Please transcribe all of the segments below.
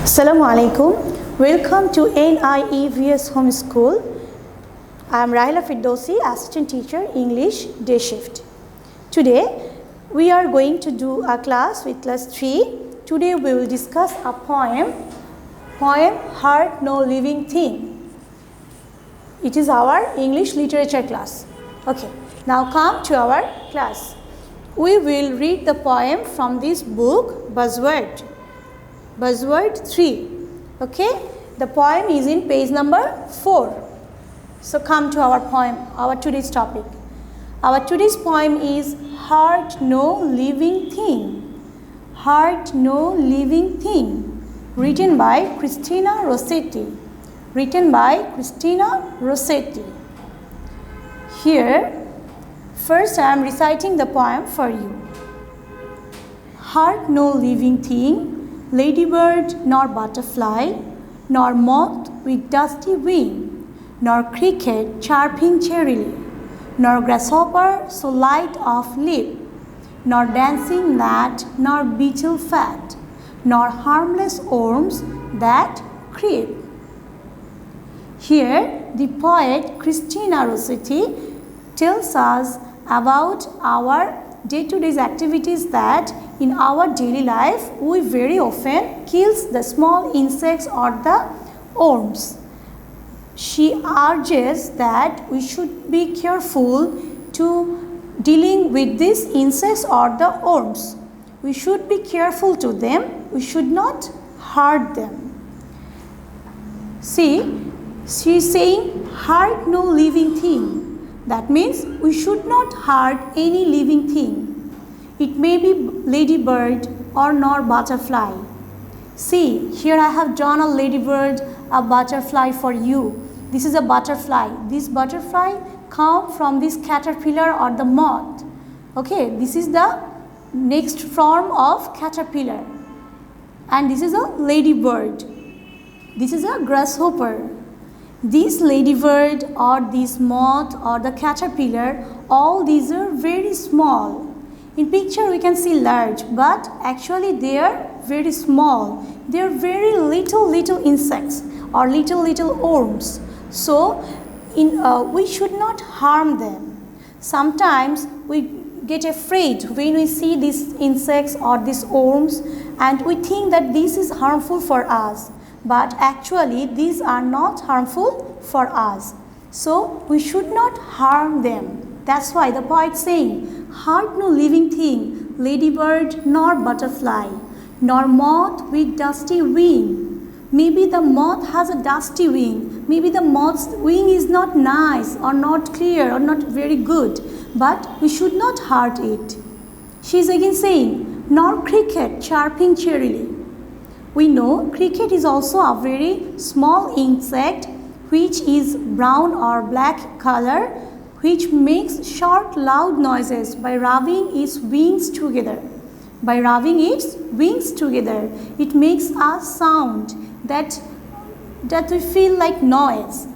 Assalamu alaikum. Welcome to NIEVS Homeschool. I am Rahela Ferdousee, Assistant Teacher, English, Day Shift. Today, we are going to do a class with class 3. Today, we will discuss a poem, Heart No Living Thing. It is our English literature class. Okay, now come to our class. We will read the poem from this book, Buzzword 3. Okay, the poem is in page number 4. So come to our poem, our today's topic. Our today's poem is Heart No Living Thing. Heart No Living Thing, written by Christina Rossetti. Here, first I am reciting the poem for you. Heart no living thing, ladybird nor butterfly, nor moth with dusty wing, nor cricket chirping cheerily, nor grasshopper so light of lip, nor dancing gnat, nor beetle fat, nor harmless worms that creep. Here, the poet Christina Rossetti tells us about our day-to-day activities that in our daily life we very often kills the small insects or the worms. She urges that we should be careful to dealing with these insects or the worms. We should be careful to them. We should not hurt them. See, she is saying hurt no living thing. That means we should not hurt any living thing. It may be ladybird or nor butterfly. See, here I have drawn a ladybird, a butterfly for you. This is a butterfly. This butterfly come from this caterpillar or the moth. Okay, this is the next form of caterpillar. And this is a ladybird. This is a grasshopper. This ladybird or this moth or the caterpillar, all these are very small. In picture we can see large, but actually they are very small. They are very little insects or little worms. So we should not harm them. Sometimes we get afraid when we see these insects or these worms and we think that this is harmful for us. But actually these are not harmful for us. So we should not harm them. That's why the poet saying, heart no living thing, ladybird nor butterfly, nor moth with dusty wing. Maybe the moth has a dusty wing. Maybe the moth's wing is not nice or not clear or not very good. But we should not hurt it. She is again saying, nor cricket chirping cheerily. We know cricket is also a very small insect which is brown or black color, which makes short loud noises by rubbing its wings together. It makes a sound that we feel like noise.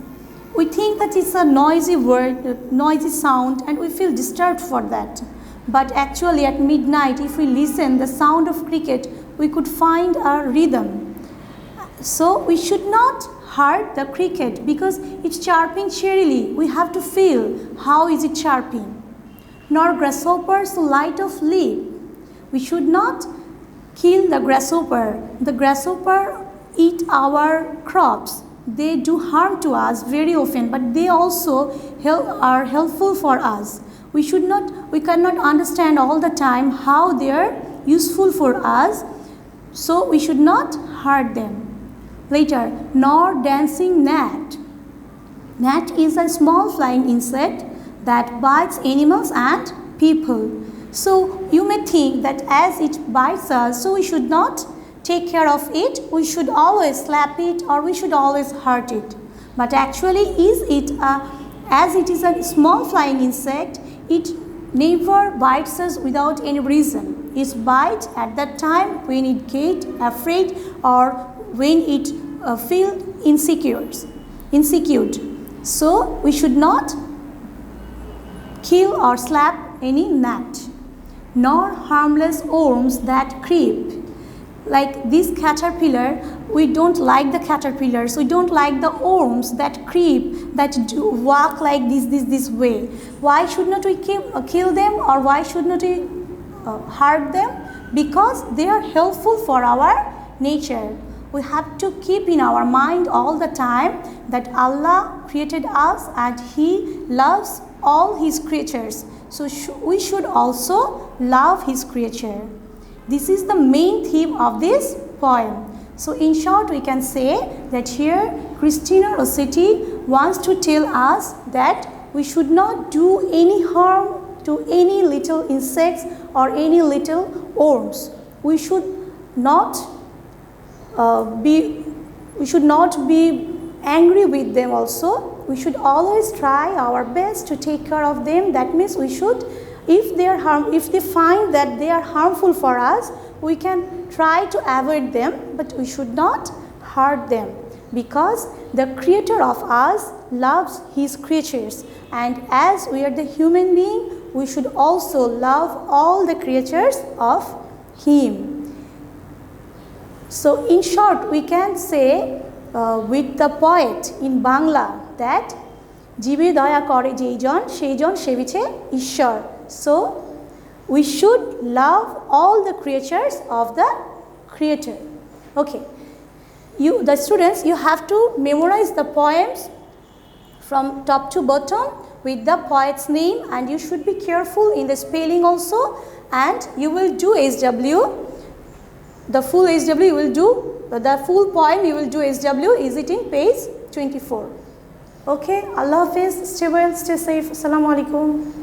We think that it's a noisy word, noisy sound, and we feel disturbed for that. But actually at midnight, if we listen the sound of cricket, we could find a rhythm. So we should not hurt the cricket because it's chirping cheerily. We have to feel how is it chirping. Nor grasshoppers light of lip. We should not kill the grasshopper. The grasshopper eat our crops. They do harm to us very often, but they also are helpful for us. We cannot understand all the time how they are useful for us. So we should not hurt them. Later, nor dancing gnat. Gnat is a small flying insect that bites animals and people. So you may think that as it bites us, so we should not take care of it. We should always slap it or we should always hurt it. But actually, as it is a small flying insect, it never bites us without any reason. It bites at that time when it gets afraid or when it feels insecure. So we should not kill or slap any gnat, nor harmless worms that creep. Like this caterpillar, we don't like the caterpillars, we don't like the worms that creep, that walk like this way. Why should not we kill them, or why should not we hurt them? Because they are helpful for our nature. We have to keep in our mind all the time that Allah created us and He loves all His creatures. So we should also love His creature. This is the main theme of this poem. So in short, we can say that here Christina Rossetti wants to tell us that we should not do any harm to any little insects or any little worms. We should not be angry with them also. We should always try our best to take care of them. That means we should, if they find that they are harmful for us, we can try to avoid them, but we should not hurt them, because the Creator of us loves His creatures, and as we are the human being, we should also love all the creatures of Him. So in short, we can say with the poet in Bangla that jibe daya kore jeijon seijon sebiche Ishwar. So we should love all the creatures of the Creator. Okay, the students, you have to memorize the poems from top to bottom with the poet's name, and you should be careful in the spelling also, and you will do SW. The full SW you will do, the full poem you will do SW. Is it in page 24? Okay, Allah Hafiz, stay well, stay safe. Assalamu alaikum.